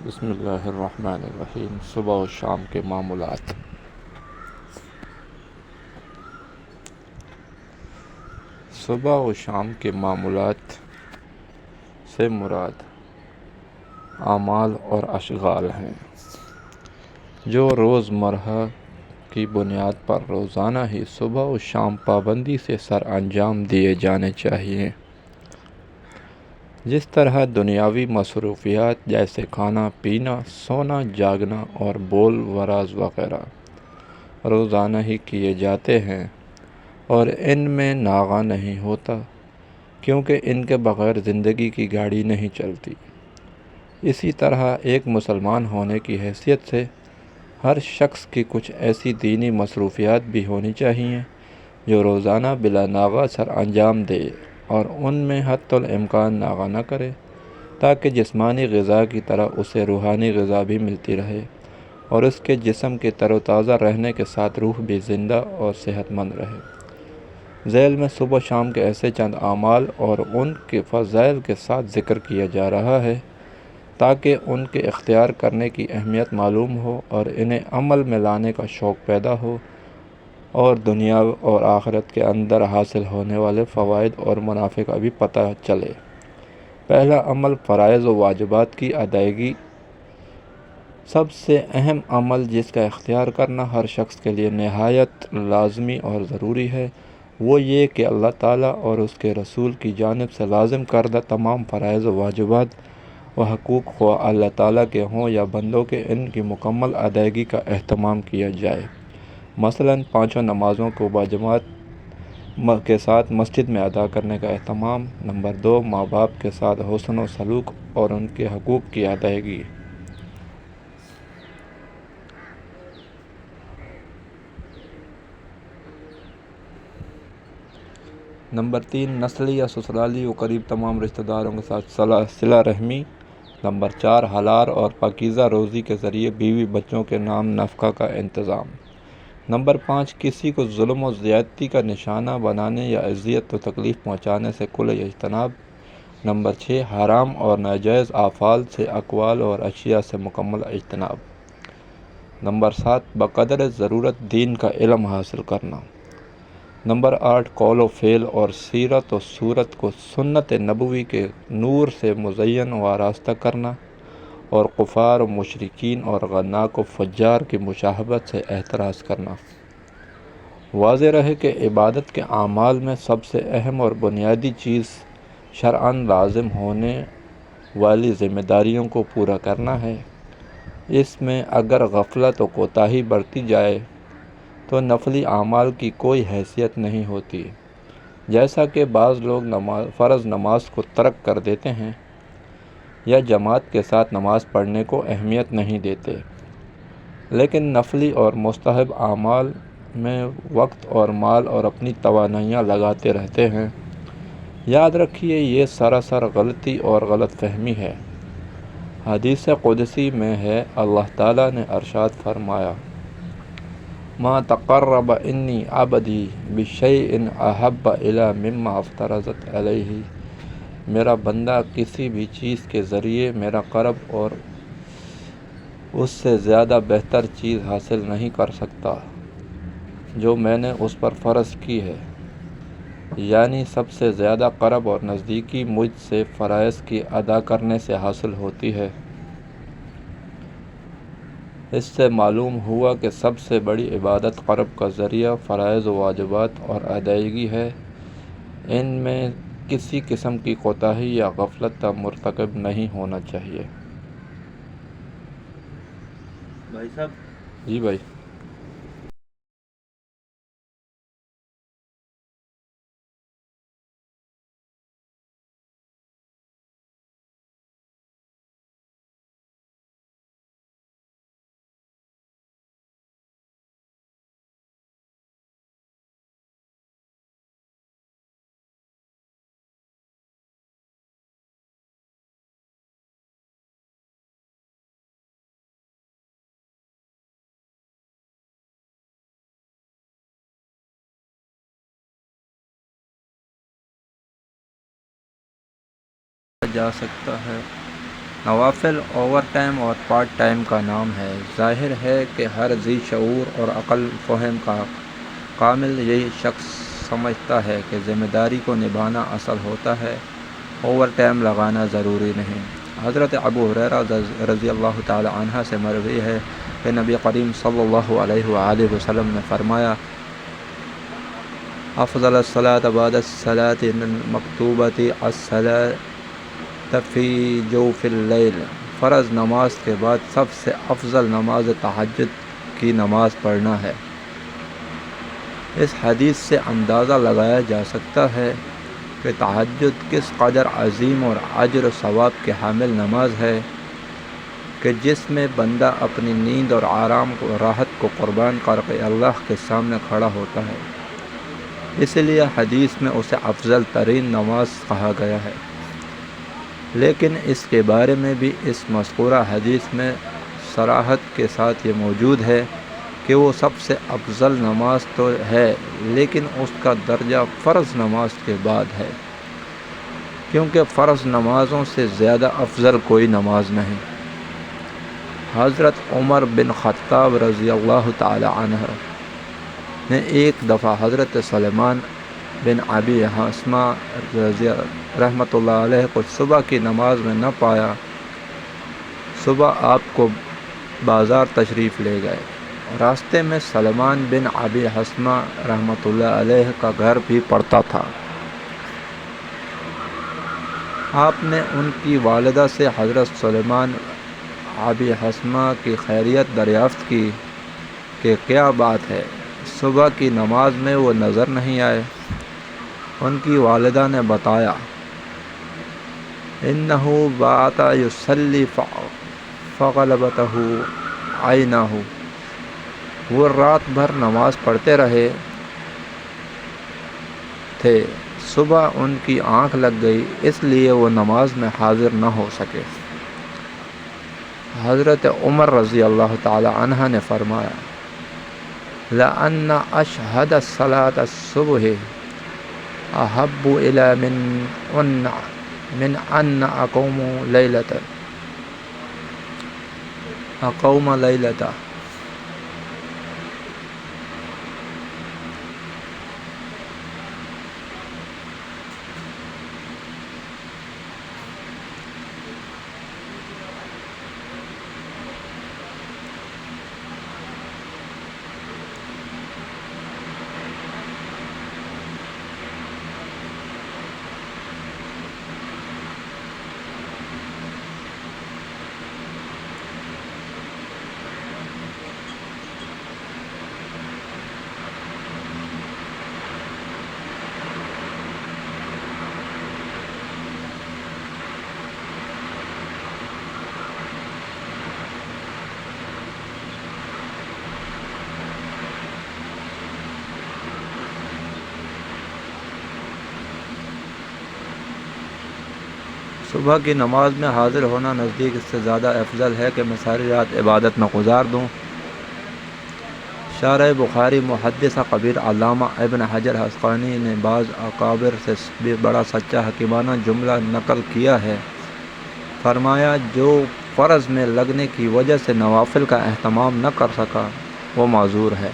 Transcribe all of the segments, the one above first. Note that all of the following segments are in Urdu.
بسم اللہ الرحمن الرحیم۔ صبح و شام کے معمولات۔ صبح و شام کے معمولات سے مراد اعمال اور اشغال ہیں جو روزمرہ کی بنیاد پر روزانہ ہی صبح و شام پابندی سے سر انجام دیے جانے چاہیے۔ جس طرح دنیاوی مصروفیات جیسے کھانا پینا، سونا جاگنا اور بول وراز وغیرہ روزانہ ہی کیے جاتے ہیں اور ان میں ناغہ نہیں ہوتا، کیونکہ ان کے بغیر زندگی کی گاڑی نہیں چلتی، اسی طرح ایک مسلمان ہونے کی حیثیت سے ہر شخص کی کچھ ایسی دینی مصروفیات بھی ہونی چاہیے جو روزانہ بلا ناغہ سر انجام دے اور ان میں حتی الامکان ناغہ نہ کرے، تاکہ جسمانی غذا کی طرح اسے روحانی غذا بھی ملتی رہے اور اس کے جسم کے تر و تازہ رہنے کے ساتھ روح بھی زندہ اور صحت مند رہے۔ ذیل میں صبح شام کے ایسے چند اعمال اور ان کے فضائل کے ساتھ ذکر کیا جا رہا ہے تاکہ ان کے اختیار کرنے کی اہمیت معلوم ہو اور انہیں عمل میں لانے کا شوق پیدا ہو اور دنیا اور آخرت کے اندر حاصل ہونے والے فوائد اور منافع کا بھی پتہ چلے۔ پہلا عمل فرائض و واجبات کی ادائیگی۔ سب سے اہم عمل جس کا اختیار کرنا ہر شخص کے لیے نہایت لازمی اور ضروری ہے، وہ یہ کہ اللہ تعالیٰ اور اس کے رسول کی جانب سے لازم کردہ تمام فرائض و واجبات و حقوق خواہ اللہ تعالیٰ کے ہوں یا بندوں کے، ان کی مکمل ادائیگی کا اہتمام کیا جائے۔ مثلاً پانچوں نمازوں کو باجماعت کے ساتھ مسجد میں ادا کرنے کا اہتمام۔ نمبر 2، ماں باپ کے ساتھ حسن و سلوک اور ان کے حقوق کی ادائیگی۔ نمبر 3، نسلی یا سسرالی و قریب تمام رشتہ داروں کے ساتھ صلہ رحمی۔ نمبر 4، حلال اور پاکیزہ روزی کے ذریعے بیوی بچوں کے نام نفقہ کا انتظام۔ نمبر 5، کسی کو ظلم و زیادتی کا نشانہ بنانے یا اذیت و تکلیف پہنچانے سے کل اجتناب۔ نمبر 6، حرام اور ناجائز اعمال سے اقوال اور اشیاء سے مکمل اجتناب۔ نمبر 7، بقدر ضرورت دین کا علم حاصل کرنا۔ نمبر 8، قول و فعل اور سیرت و صورت کو سنت نبوی کے نور سے مزین و آراستہ کرنا اور کفار و مشرکین اور غناک و فجار کی مشابہت سے احتراز کرنا۔ واضح رہے کہ عبادت کے اعمال میں سب سے اہم اور بنیادی چیز شرعاً لازم ہونے والی ذمہ داریوں کو پورا کرنا ہے۔ اس میں اگر غفلت و کوتاہی برتی جائے تو نفلی اعمال کی کوئی حیثیت نہیں ہوتی، جیسا کہ بعض لوگ فرض نماز کو ترک کر دیتے ہیں یا جماعت کے ساتھ نماز پڑھنے کو اہمیت نہیں دیتے، لیکن نفلی اور مستحب اعمال میں وقت اور مال اور اپنی توانائیاں لگاتے رہتے ہیں۔ یاد رکھیے یہ سراسر غلطی اور غلط فہمی ہے۔ حدیث قدسی میں ہے، اللہ تعالیٰ نے ارشاد فرمایا، ما تقرب انی عبدی بشیء احب الی مما افترضت علیہ۔ میرا بندہ کسی بھی چیز کے ذریعے میرا قرب اور اس سے زیادہ بہتر چیز حاصل نہیں کر سکتا جو میں نے اس پر فرض کی ہے، یعنی سب سے زیادہ قرب اور نزدیکی مجھ سے فرائض کی ادا کرنے سے حاصل ہوتی ہے۔ اس سے معلوم ہوا کہ سب سے بڑی عبادت قرب کا ذریعہ فرائض و واجبات اور ادائیگی ہے۔ ان میں کسی قسم کی کوتاہی یا غفلت کا مرتکب نہیں ہونا چاہیے۔ بھائی صاحب، جی بھائی۔ جا سکتا ہے نوافل اوور ٹائم اور پارٹ ٹائم کا نام ہے۔ ظاہر ہے کہ ہر ذی شعور اور عقل فہم کا کامل یہی شخص سمجھتا ہے کہ ذمہ داری کو نبھانا اصل ہوتا ہے، اوور ٹائم لگانا ضروری نہیں۔ حضرت ابو ہریرہ رضی اللہ تعالی عنہ سے مروی ہے کہ نبی کریم صلی اللہ علیہ وآلہ وسلم نے فرمایا: افضل الصلاۃ بعد الصلاۃ المکتوبۃ الصلاۃ فی جوف اللیل، فرض نماز کے بعد سب سے افضل نماز تہجد کی نماز پڑھنا ہے۔ اس حدیث سے اندازہ لگایا جا سکتا ہے کہ تہجد کس قدر عظیم اور اجر و ثواب کے حامل نماز ہے کہ جس میں بندہ اپنی نیند اور آرام کو راحت کو قربان کر کے اللہ کے سامنے کھڑا ہوتا ہے، اس لیے حدیث میں اسے افضل ترین نماز کہا گیا ہے۔ لیکن اس کے بارے میں بھی اس مذکورہ حدیث میں صراحت کے ساتھ یہ موجود ہے کہ وہ سب سے افضل نماز تو ہے، لیکن اس کا درجہ فرض نماز کے بعد ہے، کیونکہ فرض نمازوں سے زیادہ افضل کوئی نماز نہیں۔ حضرت عمر بن خطاب رضی اللہ تعالی عنہ نے ایک دفعہ حضرت سلیمان بن ابی حسمہ رحمۃ اللہ علیہ کو صبح کی نماز میں نہ پایا۔ صبح آپ کو بازار تشریف لے گئے، راستے میں سلیمان بن ابی حسمہ رحمۃ اللہ علیہ کا گھر بھی پڑتا تھا۔ آپ نے ان کی والدہ سے حضرت سلیمان ابی حسمہ کی خیریت دریافت کی کہ کیا بات ہے، صبح کی نماز میں وہ نظر نہیں آئے؟ ان کی والدہ نے بتایا: انہ بات یصلی فغلبتہ عینہ، وہ رات بھر نماز پڑھتے رہے تھے، صبح ان کی آنکھ لگ گئی، اس لیے وہ نماز میں حاضر نہ ہو سکے۔ حضرت عمر رضی اللہ تعالی عنہ نے فرمایا: لأن أشهد الصلاة الصبح أحب إلى من أن أقوم ليلة۔ صبح کی نماز میں حاضر ہونا نزدیک اس سے زیادہ افضل ہے کہ میں ساری رات عبادت میں گزار دوں۔ شارح بخاری محدث کبیر علامہ ابن حجر عسقلانی نے بعض اکابر سے بھی بڑا سچا حکیمانہ جملہ نقل کیا ہے۔ فرمایا: جو فرض میں لگنے کی وجہ سے نوافل کا اہتمام نہ کر سکا وہ معذور ہے،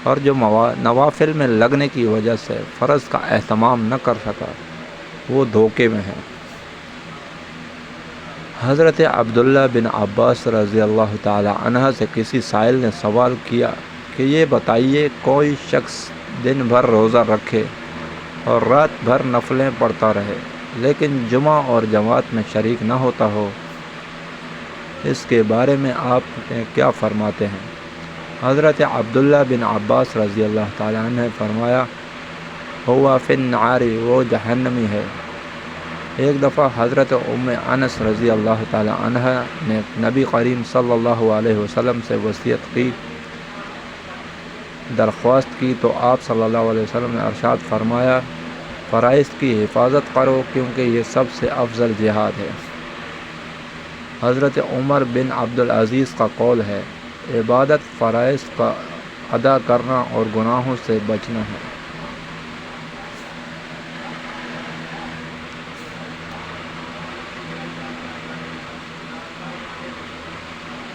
اور جو نوافل میں لگنے کی وجہ سے فرض کا اہتمام نہ کر سکا وہ دھوکے میں ہے۔ حضرت عبداللہ بن عباس رضی اللہ تعالی عنہ سے کسی سائل نے سوال کیا کہ یہ بتائیے، کوئی شخص دن بھر روزہ رکھے اور رات بھر نفلیں پڑھتا رہے لیکن جمعہ اور جماعت میں شریک نہ ہوتا ہو، اس کے بارے میں آپ کیا فرماتے ہیں؟ حضرت عبداللہ بن عباس رضی اللہ تعالی عنہ نے فرمایا: ہوا فی النار، وہ جہنمی ہے۔ ایک دفعہ حضرت ام انس رضی اللہ تعالی عنہ نے نبی کریم صلی اللہ علیہ وسلم سے وصیت کی، درخواست کی، تو آپ صلی اللہ علیہ وسلم نے ارشاد فرمایا: فرائض کی حفاظت کرو کیونکہ یہ سب سے افضل جہاد ہے۔ حضرت عمر بن عبدالعزیز کا قول ہے: عبادت فرائض کا ادا کرنا اور گناہوں سے بچنا ہے۔